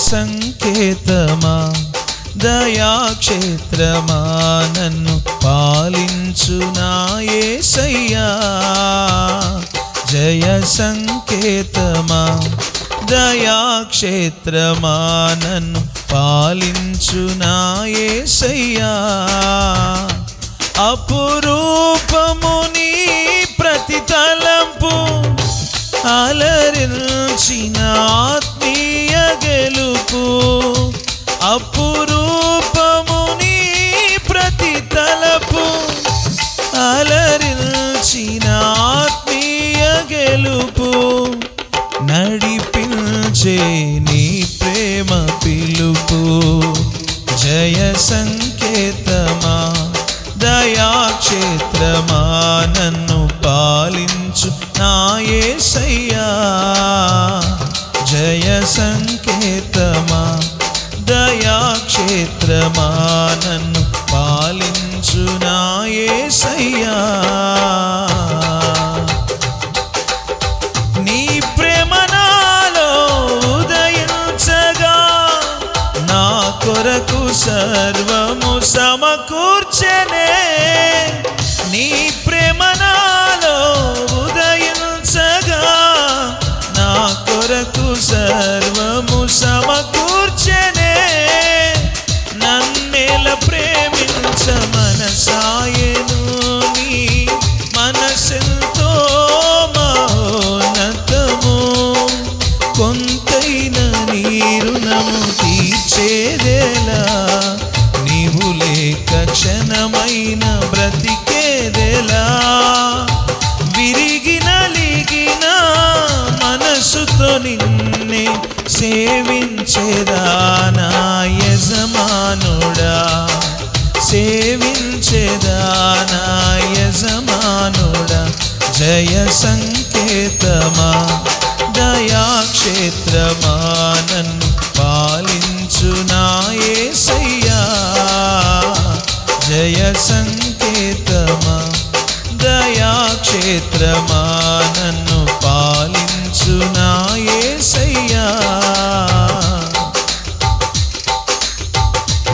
సంకేతమా దయాక్షేత్రమా నన్ను పాలించు నా యేసయ్యా జయ సంకేతమా దయాక్షేత్రమా నన్ను పాలించు నా యేసయ్యా అపురూపము నీ ప్రతి తలంపు అలరించిన ఆత్మీయ గెలుపు అపురూపము నీ ప్రతి తలపు అలరించిన ఆత్మీయ గెలుపు నడిపించే నీ ప్రేమ పిలుపు జయ సంకేతమా దయాక్షేత్రమా నన్ను పాలించు నా యేసయ్యా జయ సంకేతమా దయాక్షేత్రమా నన్ను పాలించు నా యేసయ్యా నీ ప్రేమ నాలో ఉదయించగా నా కొరకు సర్వము సమకూర్చెనే నీ ప్రేమ నాలో ఉదయించగా నా కొరకు సర్వము సమకూర్చెనే నన్నెల ప్రేమించ మనసాయను నీ మనసెంతో మహోన్నతము కొంతైన నీ రుణము తీర్చేదేలా నీవు లేక క్షణమైన బ్రతికేదెలా విరిగి నలిగిన మనసుతో నిన్నే సేవించేదా నా యజమానుడా సేవించేదా నా యజమానుడా జయ సంకేతమా దయాక్షేత్రమా నన్ను పాలించు నా యేసయ్యా జయ సంకేతమా దయాక్షేత్రమా నన్ను పాలించు నా యేసయ్యా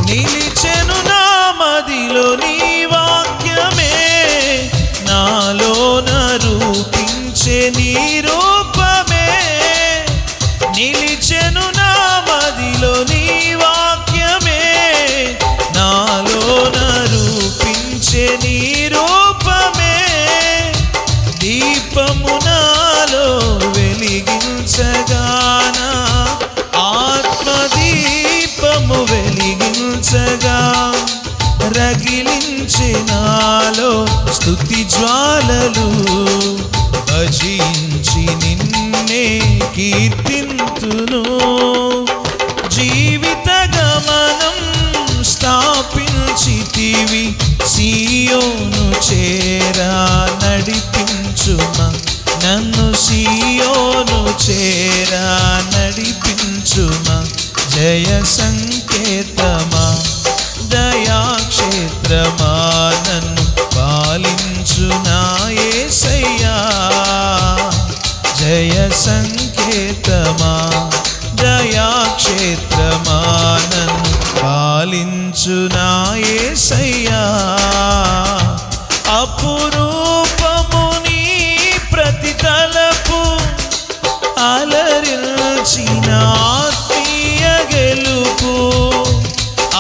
నిలిచెను నా మదిలో నీ వాక్యమే నాలోన రూపించే నీ రూపమే నిలిచెను నా మదిలో నీ వాక్యమే నాలోన రూపించే నీ రూపమే దీపము నాలో వెలిగించగానా ఆత్మదీపము వెలిగించగా రగిలించే నాలో స్తుతి జ్వాలలు భజించి నిన్నే కీర్తింతును జీవిత గమనం స్థాపించితివి సియోను చేరా నడిపించుమా నన్ను సియోను చేరా నడిపించుమా జయ సంకేతమా దయాక్షేత్రమా నన్ను పాలించు నా యేసయ్యా జయ సంకేతమా దయాక్షేత్రమా నన్ను పాలించు నా యేసయ్యా అపురూపము నీ ప్రతి తలపు అలరించిన ఆత్మీయ గెలుపు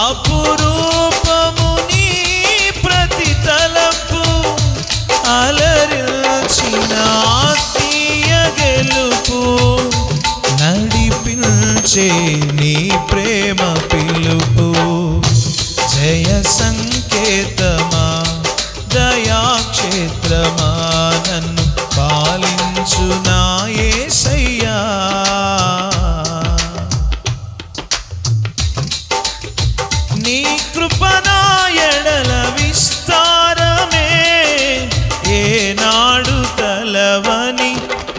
అపురూపము నీ ప్రతి తలపు అలరించిన ఆత్మీయ గెలుపు నడిపించే నీ ప్రేమ పిలుపు జయ సంకేతమా దయాక్షేత్రమా నన్ను పాలించు నా యేసయ్యా నీ కృప నా ఎడల విస్తారమే ఏనాడు తలవని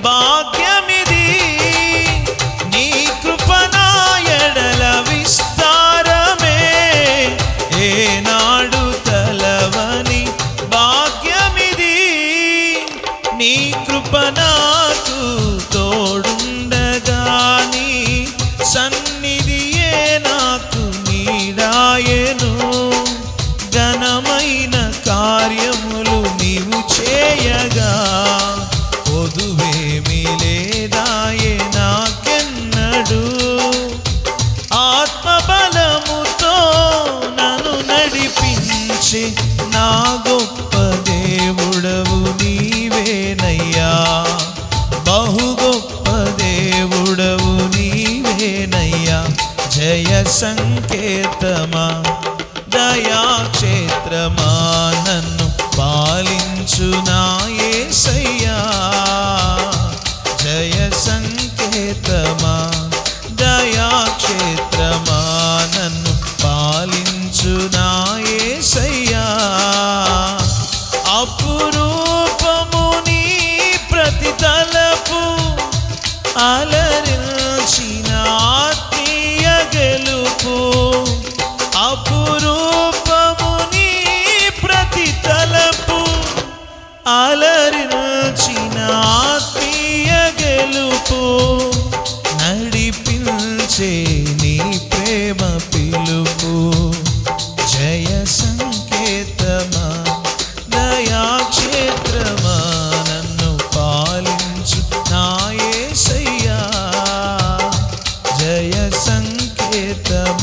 భాగ్యమిది నీ కృప నా ఎడల విస్తారమే ఏనాడు తలవని భాగ్యమిది నీ కృప నాకు తోడుండగా నీ సన్నిధి నాకు నీడాయెను, ఘనమైన కార్యములు నీవు చేయగా పొదువేమీ లేదాయె నాకెన్నడు. ఆత్మబలముతో నన్ను నడిపించి నా గొప్ప దేవుడవు నీవేనయ్యా, బహు గొప్ప దేవుడవు నీవేనయ్యా. జయ సంకేతమా దయాక్షేత్రమా నన్ను పాలించు నా యేసయ్యా. జయ సంకేతమా దయాక్షేత్రమా నన్ను పాలించు నా యేసయ్యా. అపురూపము నీ ప్రతి తలపు అలరించిన ఆత్మీయ గెలుపు. అపురూపము నీ ప్రతి తలపు అలరించిన ఆత్మీయ గెలుపు. నడిపించే నీ ప్రేమ పిలుపు. జయ సంకేతమా దయాక్షేత్రమా నన్ను పాలించు నా యేసయ్యా. జయ సంకేతమా